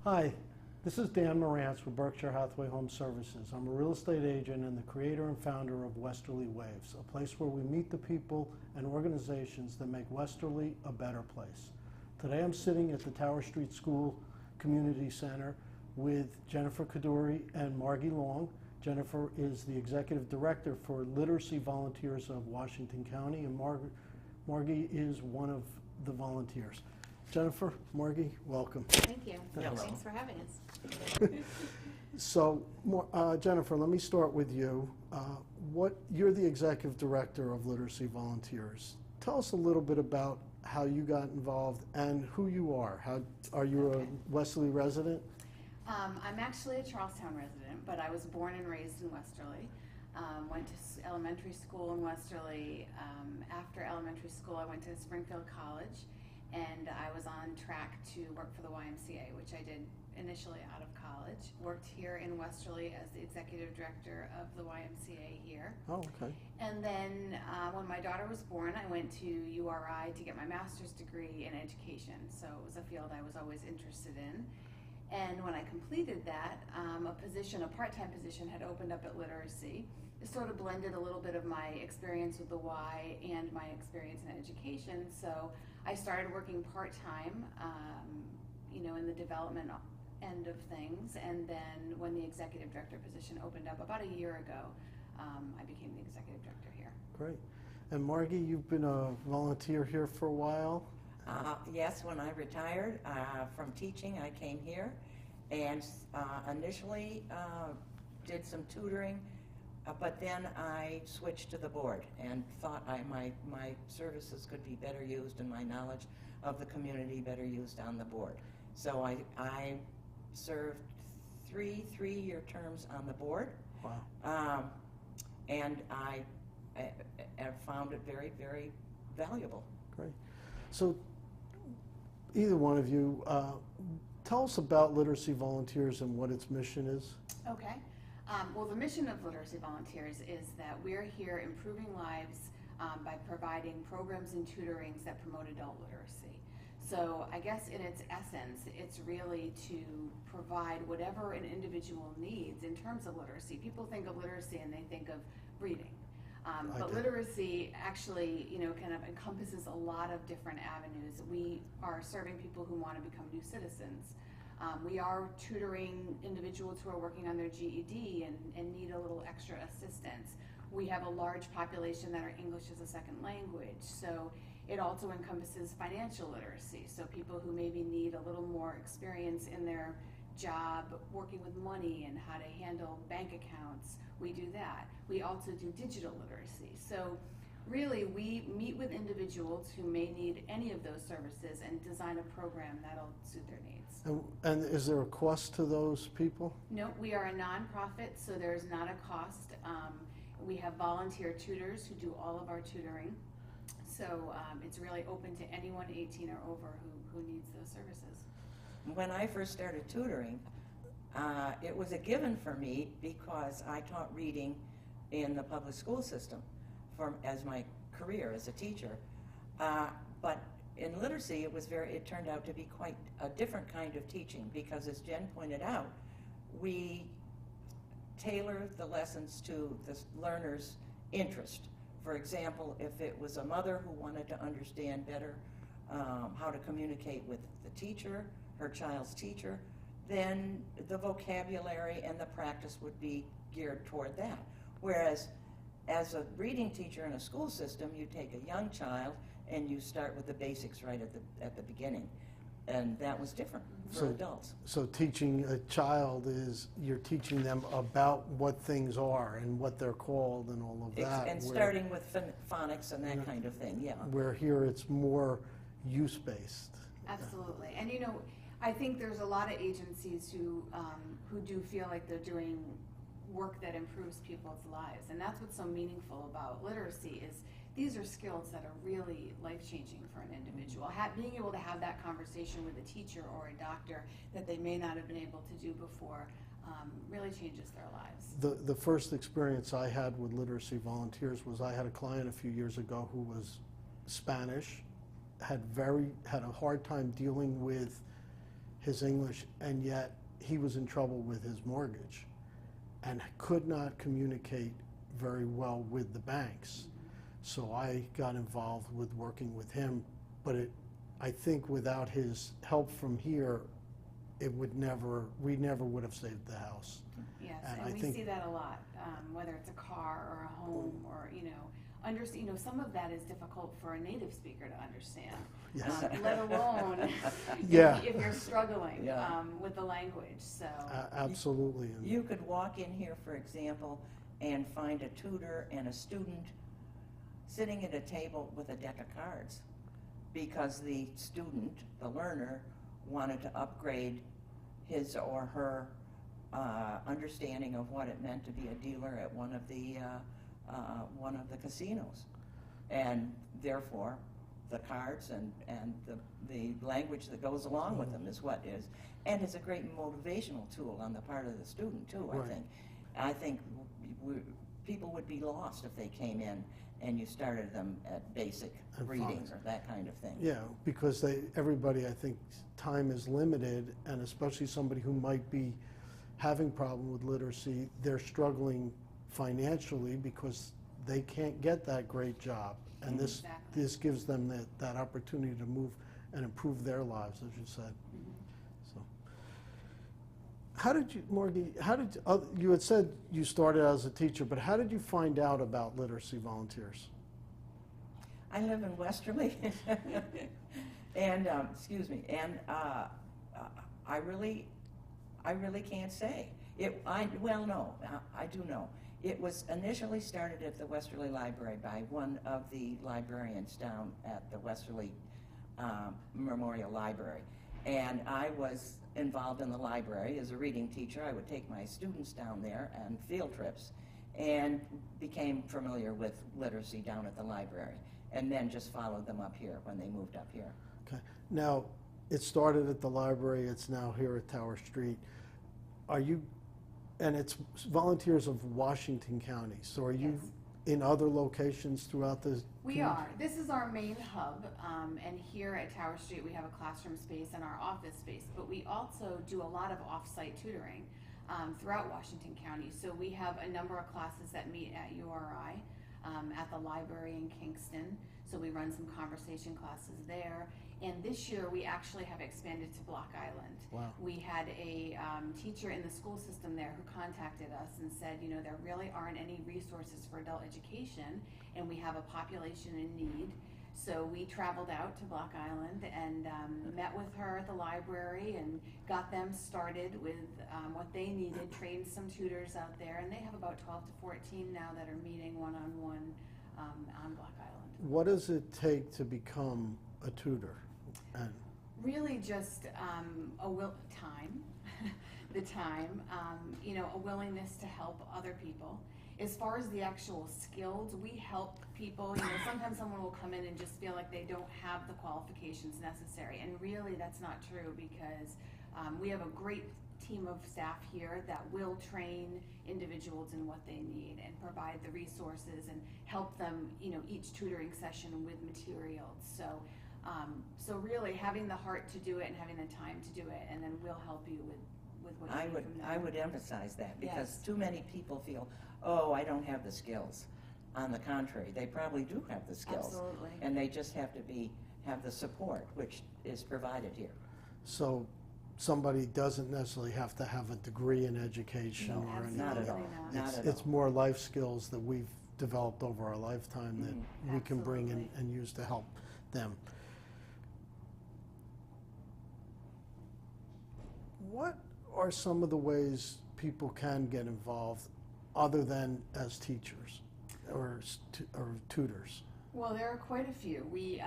Hi, this is Dan Morantz with Berkshire Hathaway Home Services. I'm a real estate agent and the creator and founder of Westerly Waves, a place where we meet the people and organizations that make Westerly a better place. Today I'm sitting at the Tower Street School Community Center with Jennifer Coduri and Margy Long. Jennifer is the Executive Director for Literacy Volunteers of Waashington County, and Margy is one of the volunteers. Jennifer, Margy, welcome. Thank you. Thanks. Thanks for having us. So, Jennifer, let me start with you. You're the Executive Director of Literacy Volunteers. Tell us a little bit about how you got involved and who you are. Are you a Westerly resident? I'm actually a Charlestown resident, but I was born and raised in Westerly. Went to elementary school in Westerly. After elementary school, I went to Springfield College, and I was on track to work for the YMCA, which I did initially out of college. Worked here in Westerly as the executive director of the YMCA here. Oh, okay. And then when my daughter was born, I went to URI to get my master's degree in education. So it was a field I was always interested in. And when I completed that, a part-time position had opened up at Literacy. It sort of blended a little bit of my experience with the Y and my experience in education. So I started working part-time, in the development end of things. And then when the executive director position opened up about a year ago, I became the executive director here. Great. And Margy, you've been a volunteer here for a while? Yes, when I retired from teaching, I came here and initially did some tutoring, but then I switched to the board and thought my services could be better used and my knowledge of the community better used on the board. So I served three-year terms on the board. Wow. And I found it very, very valuable. Great. So either one of you, tell us about Literacy Volunteers and what its mission is. Okay. Well, the mission of Literacy Volunteers is that we're here improving lives by providing programs and tutorings that promote adult literacy. So I guess in its essence, it's really to provide whatever an individual needs in terms of literacy. People think of literacy and they think of reading. But literacy actually, kind of encompasses a lot of different avenues. We are serving people who want to become new citizens. We are tutoring individuals who are working on their GED and need a little extra assistance. We have a large population that are English as a second language. So it also encompasses financial literacy. So people who maybe need a little more experience in their job working with money and how to handle bank accounts, we do that. We also do digital literacy. So really we meet with individuals who may need any of those services and design a program that'll suit their needs. And is there a cost to those people? No, we are a nonprofit, so there's not a cost. We have volunteer tutors who do all of our tutoring. So it's really open to anyone 18 or over who needs those services. When I first started tutoring, it was a given for me because I taught reading in the public school system as my career as a teacher. But in literacy, it turned out to be quite a different kind of teaching because, as Jen pointed out, we tailor the lessons to the learner's interest. For example, if it was a mother who wanted to understand better how to communicate with the teacher, her child's teacher, then the vocabulary and the practice would be geared toward that. Whereas as a reading teacher in a school system, you take a young child and you start with the basics right at the beginning. And that was different for adults. So teaching a child you're teaching them about what things are and what they're called and all of that. And starting with phonics and that kind of thing, yeah. Where here it's more use-based. Absolutely. And I think there's a lot of agencies who do feel like they're doing work that improves people's lives. And that's what's so meaningful about literacy is these are skills that are really life-changing for an individual. Being able to have that conversation with a teacher or a doctor that they may not have been able to do before really changes their lives. The first experience I had with Literacy Volunteers was I had a client a few years ago who was Spanish, had a hard time dealing with his English, and yet he was in trouble with his mortgage and could not communicate very well with the banks. So I got involved with working with him, but I think without his help from here, we never would have saved the house. Yes, And and I we think- see that a lot, whether it's a car or a home or, some of that is difficult for a native speaker to understand. Yes. Let alone Yeah. if you're struggling Yeah. With the language, so. Absolutely. And You could walk in here, for example, and find a tutor and a student sitting at a table with a deck of cards because the student, the learner, wanted to upgrade his or her understanding of what it meant to be a dealer at one of the casinos. And therefore, the cards and the language that goes along with them is what is. And it's a great motivational tool on the part of the student, too, Right. I think people would be lost if they came in and you started them at basic And reading fonts. or that kind of thing. yeah, because everybody, I think, time is limited, and especially somebody who might be having problem with literacy, they're struggling financially because they can't get that great job. And Exactly. this gives them that opportunity to move and improve their lives, as you said. So, how did you, Margy, you had said you started as a teacher, but how did you find out about literacy volunteers? I live in Westerly, and excuse me, and I really can't say. I do know. It was initially started at the Westerly Library by one of the librarians down at the Westerly Memorial Library, and I was involved in the library as a reading teacher. I would take my students down there on field trips, and became familiar with literacy down at the library, and then just followed them up here when they moved up here. Okay. Now, it started at the library, it's now here at Tower Street. And it's volunteers of Waashington County, so are you Yes. in other locations throughout the? We are. This is our main hub, and here at Tower Street we have a classroom space and our office space, but we also do a lot of off-site tutoring throughout Washington County. So we have a number of classes that meet at URI, at the library in Kingston, so we run some conversation classes there. And this year we actually have expanded to Block Island. Wow. We had a teacher in the school system there who contacted us and said, there really aren't any resources for adult education, and we have a population in need. So we traveled out to Block Island and met with her at the library and got them started with what they needed, trained some tutors out there, and they have about 12 to 14 now that are meeting one-on-one on Block Island. What does it take to become a tutor? And Really just time, the time, a willingness to help other people. As far as the actual skills, we help people. Sometimes someone will come in and just feel like they don't have the qualifications necessary, and really that's not true, because we have a great team of staff here that will train individuals in what they need and provide the resources and help them, each tutoring session with materials. So really having the heart to do it and having the time to do it, and then we'll help you with what you need from them. I would emphasize that, because Yes. too many people feel, oh, I don't have the skills. On the contrary, they probably do have the skills. Absolutely. And they just have to have the support, which is provided here. so somebody doesn't necessarily have to have a degree in education No, or anything. Not at all. Absolutely not. Not at It's all. more life skills that we've developed over our lifetime that we can bring in Absolutely. and use to help them. What are some of the ways people can get involved other than as teachers or tutors? Well, there are quite a few. We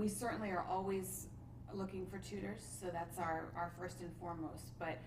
certainly are always looking for tutors, so that's our first and foremost. But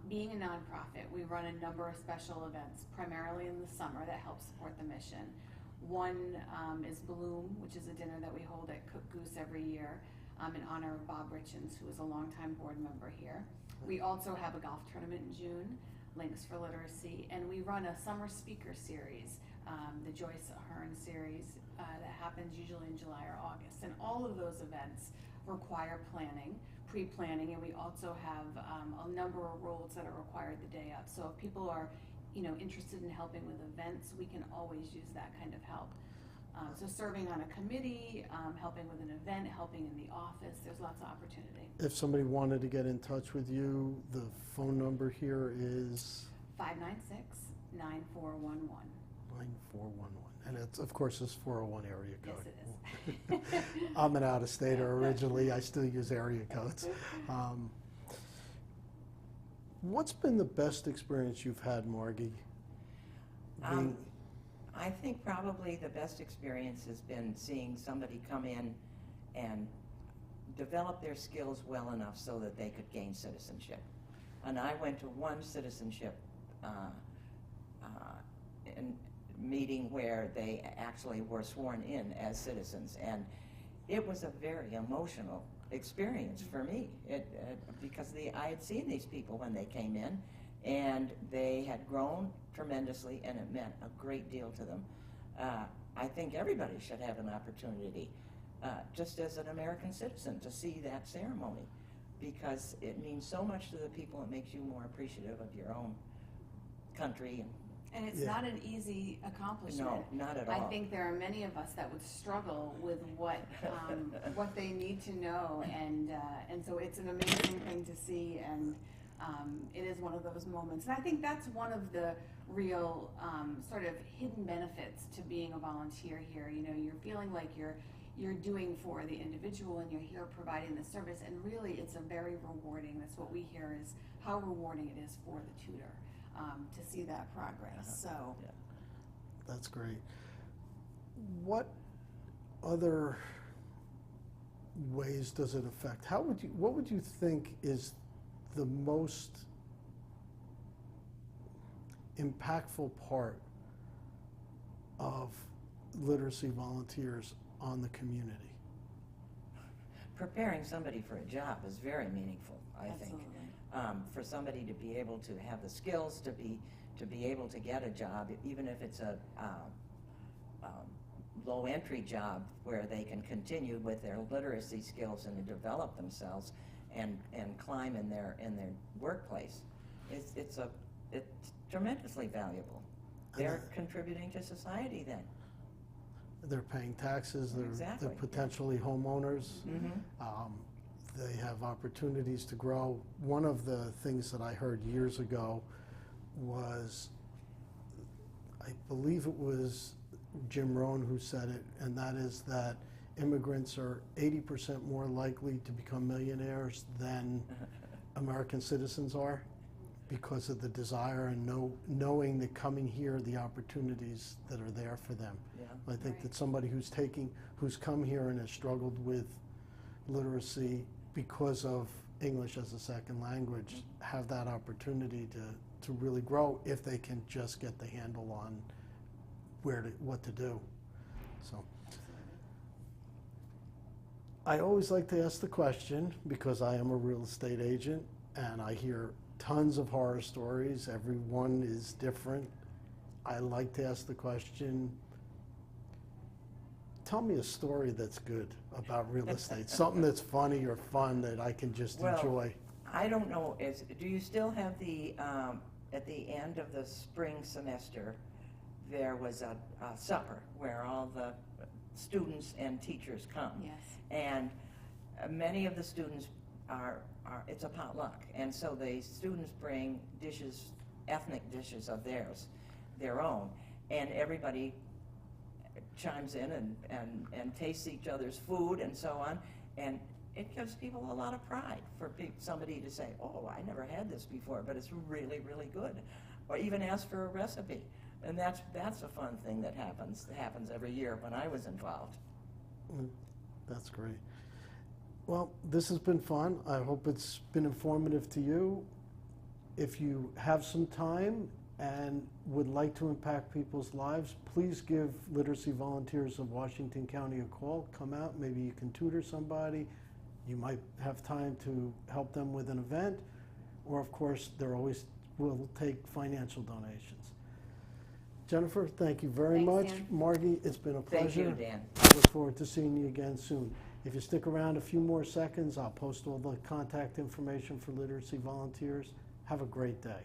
being a nonprofit, we run a number of special events, primarily in the summer, that help support the mission. One is Bloom, which is a dinner that we hold at Cook Goose every year in honor of Bob Richens, who is a longtime board member here. We also have a golf tournament in June, Links for Literacy, and we run a summer speaker series, the Joyce Ahern series, that happens usually in July or August. And all of those events require planning, pre-planning, and we also have a number of roles that are required the day of. So if people are, interested in helping with events, we can always use that kind of help. So serving on a committee, helping with an event, helping in the office, there's lots of opportunity. If somebody wanted to get in touch with you, the phone number here is 596-9411. 9411. And it's, of course, it's 401 area code. Yes, it is. I'm an out-of-stater originally. I still use area codes. What's been the best experience you've had, Margy? I think probably the best experience has been seeing somebody come in and develop their skills well enough so that they could gain citizenship. And I went to one citizenship meeting where they actually were sworn in as citizens, and it was a very emotional experience for me, because I had seen these people when they came in, and they had grown tremendously, and it meant a great deal to them. I think everybody should have an opportunity, just as an American citizen, to see that ceremony, because it means so much to the people. It makes you more appreciative of your own country. And it's not an easy accomplishment. No, not at all. I think there are many of us that would struggle with what they need to know, and so it's an amazing thing to see, and it is one of those moments. And I think that's one of the real sort of hidden benefits to being a volunteer here. You're feeling like you're doing for the individual, and you're here providing the service, and really it's a very rewarding. That's what we hear, is how rewarding it is for the tutor. To see that progress. So Yeah. That's great. What other ways does it affect? What would you think is the most impactful part of literacy volunteers on the community? Preparing somebody for a job is very meaningful, I think. Absolutely. For somebody to be able to have the skills to be able to get a job, even if it's a low entry job where they can continue with their literacy skills and to develop themselves and climb in their workplace, it's tremendously valuable. They're contributing to society then. They're paying taxes. Exactly. They're potentially homeowners. Mm-hmm. They have opportunities to grow. One of the things that I heard years ago was, I believe it was Jim Rohn who said it, and that is that immigrants are 80% more likely to become millionaires than American citizens are, because of the desire and knowing that coming here, the opportunities that are there for them. Yeah. I think Right. that somebody who's come here and has struggled with literacy because of English as a second language have that opportunity to really grow if they can just get the handle on what to do. So I always like to ask the question, because I am a real estate agent and I hear tons of horror stories. Everyone is different. I like to ask the question, tell me a story that's good about real estate, something that's funny or fun that I can just enjoy. I don't know, do you still have at the end of the spring semester, there was a supper where all the students and teachers come. Yes. And many of the students it's a potluck, and so the students bring dishes, ethnic dishes of their own, and everybody chimes in and tastes each other's food and so on, and it gives people a lot of pride for somebody to say, oh, I never had this before, but it's really, really good, or even ask for a recipe. And that's a fun thing that happens every year when I was involved. That's great. Well, this has been fun. I hope it's been informative to you. If you have some time and would like to impact people's lives, please give Literacy Volunteers of Washington County a call. Come out, maybe you can tutor somebody. You might have time to help them with an event, or of course, will take financial donations. Jennifer, thank you very much. Dan. Margy, it's been a pleasure. Thank you, Dan. I look forward to seeing you again soon. If you stick around a few more seconds, I'll post all the contact information for literacy volunteers. Have a great day.